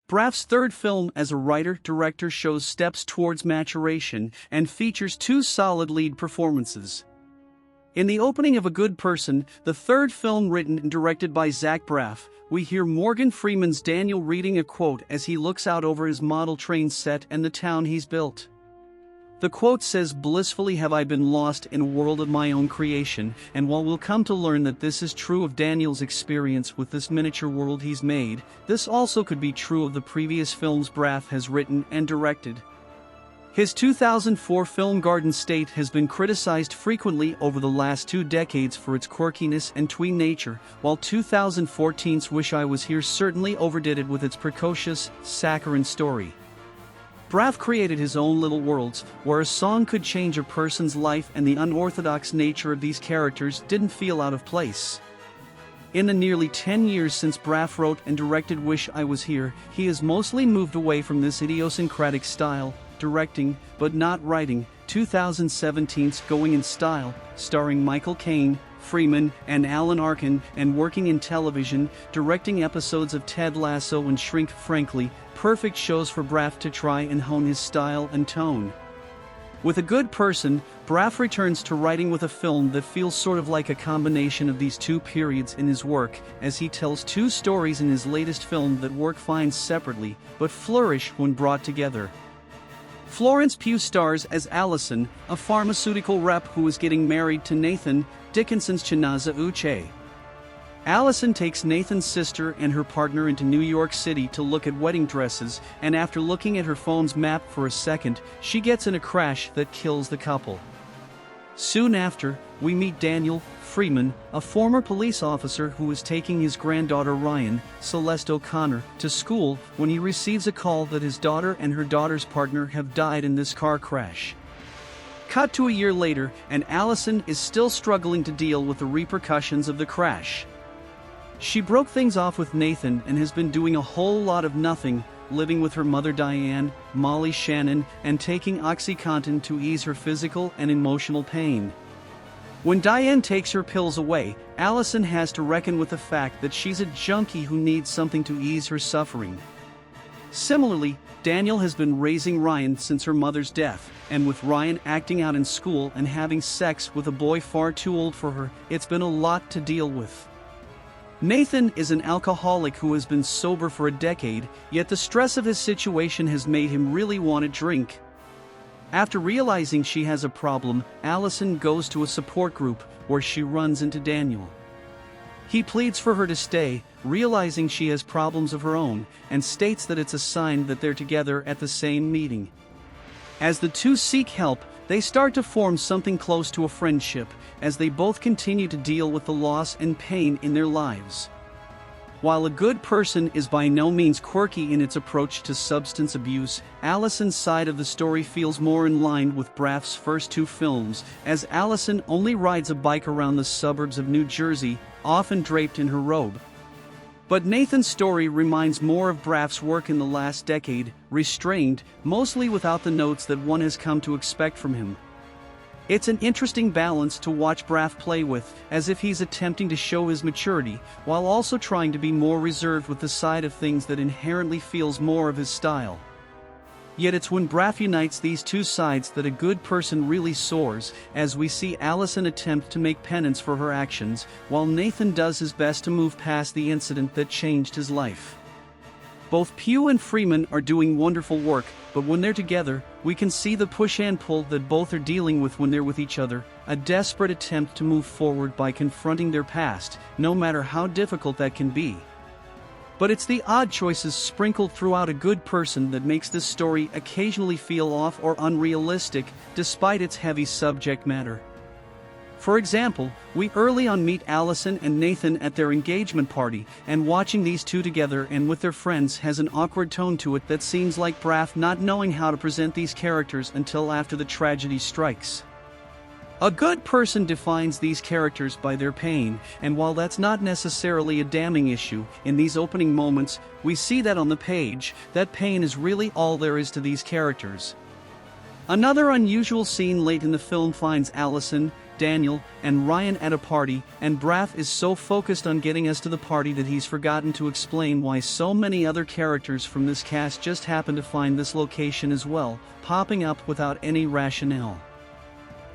Braff's third film as a writer-director shows steps towards maturation and features two solid lead performances. In the opening of A Good Person, the third film written and directed by Zach Braff, we hear Morgan Freeman's Daniel reading a quote as he looks out over his model train set and the town he's built. The quote says, "Blissfully have I been lost in a world of my own creation," and while we'll come to learn that this is true of Daniel's experience with this miniature world he's made, this also could be true of the previous films Braff has written and directed. His 2004 film Garden State has been criticized frequently over the last 2 decades for its quirkiness and tween nature, while 2014's Wish I Was Here certainly overdid it with its precocious, saccharine story. Braff created his own little worlds, where a song could change a person's life, and the unorthodox nature of these characters didn't feel out of place. In the nearly 10 years since Braff wrote and directed Wish I Was Here, he has mostly moved away from this idiosyncratic style, directing, but not writing. 2017's Going in Style, starring Michael Caine, Freeman, and Alan Arkin, and working in television, directing episodes of Ted Lasso and Shrink, frankly, perfect shows for Braff to try and hone his style and tone. With A Good Person, Braff returns to writing with a film that feels sort of like a combination of these two periods in his work, as he tells two stories in his latest film that work fine separately, but flourish when brought together. Florence Pugh stars as Allison, a pharmaceutical rep who is getting married to Nathan, Dickinson's Chinaza Uche. Allison takes Nathan's sister and her partner into New York City to look at wedding dresses, and after looking at her phone's map for a second, she gets in a crash that kills the couple. Soon after, we meet Daniel, Freeman, a former police officer who is taking his granddaughter Ryan, Celeste O'Connor, to school when he receives a call that his daughter and her daughter's partner have died in this car crash. Cut to a year later, and Allison is still struggling to deal with the repercussions of the crash. She broke things off with Nathan and has been doing a whole lot of nothing, living with her mother Diane, Molly Shannon, and taking OxyContin to ease her physical and emotional pain. When Diane takes her pills away, Allison has to reckon with the fact that she's a junkie who needs something to ease her suffering. Similarly, Daniel has been raising Ryan since her mother's death, and with Ryan acting out in school and having sex with a boy far too old for her, it's been a lot to deal with. Nathan is an alcoholic who has been sober for a decade, yet the stress of his situation has made him really want to drink. After realizing she has a problem, Allison goes to a support group, where she runs into Daniel. He pleads for her to stay, realizing she has problems of her own, and states that it's a sign that they're together at the same meeting. As the two seek help, they start to form something close to a friendship, as they both continue to deal with the loss and pain in their lives. While A Good Person is by no means quirky in its approach to substance abuse, Allison's side of the story feels more in line with Braff's first 2 films, as Allison only rides a bike around the suburbs of New Jersey, often draped in her robe. But Nathan's story reminds more of Braff's work in the last decade, restrained, mostly without the notes that one has come to expect from him. It's an interesting balance to watch Braff play with, as if he's attempting to show his maturity, while also trying to be more reserved with the side of things that inherently feels more of his style. Yet it's when Braff unites these two sides that A Good Person really soars, as we see Allison attempt to make penance for her actions, while Nathan does his best to move past the incident that changed his life. Both Pugh and Freeman are doing wonderful work, but when they're together, we can see the push and pull that both are dealing with when they're with each other, a desperate attempt to move forward by confronting their past, no matter how difficult that can be. But it's the odd choices sprinkled throughout A Good Person that makes this story occasionally feel off or unrealistic, despite its heavy subject matter. For example, we early on meet Allison and Nathan at their engagement party, and watching these two together and with their friends has an awkward tone to it that seems like Braff not knowing how to present these characters until after the tragedy strikes. A Good Person defines these characters by their pain, and while that's not necessarily a damning issue, in these opening moments, we see that on the page, that pain is really all there is to these characters. Another unusual scene late in the film finds Allison, Daniel, and Ryan at a party, and Braff is so focused on getting us to the party that he's forgotten to explain why so many other characters from this cast just happen to find this location as well, popping up without any rationale.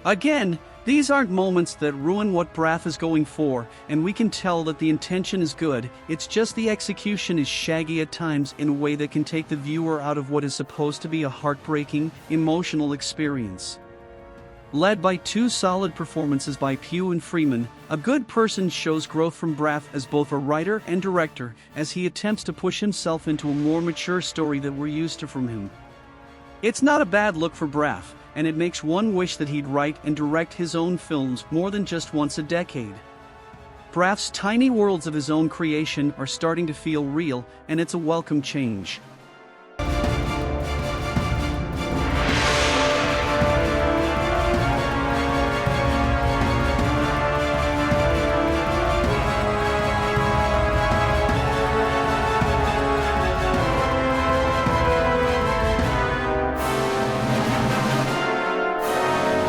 Again, these aren't moments that ruin what Braff is going for, and we can tell that the intention is good, it's just the execution is shaggy at times in a way that can take the viewer out of what is supposed to be a heartbreaking, emotional experience. Led by two solid performances by Pugh and Freeman, A Good Person shows growth from Braff as both a writer and director as he attempts to push himself into a more mature story that we're used to from him. It's not a bad look for Braff, and it makes one wish that he'd write and direct his own films more than just once a decade. Braff's tiny worlds of his own creation are starting to feel real, and it's a welcome change.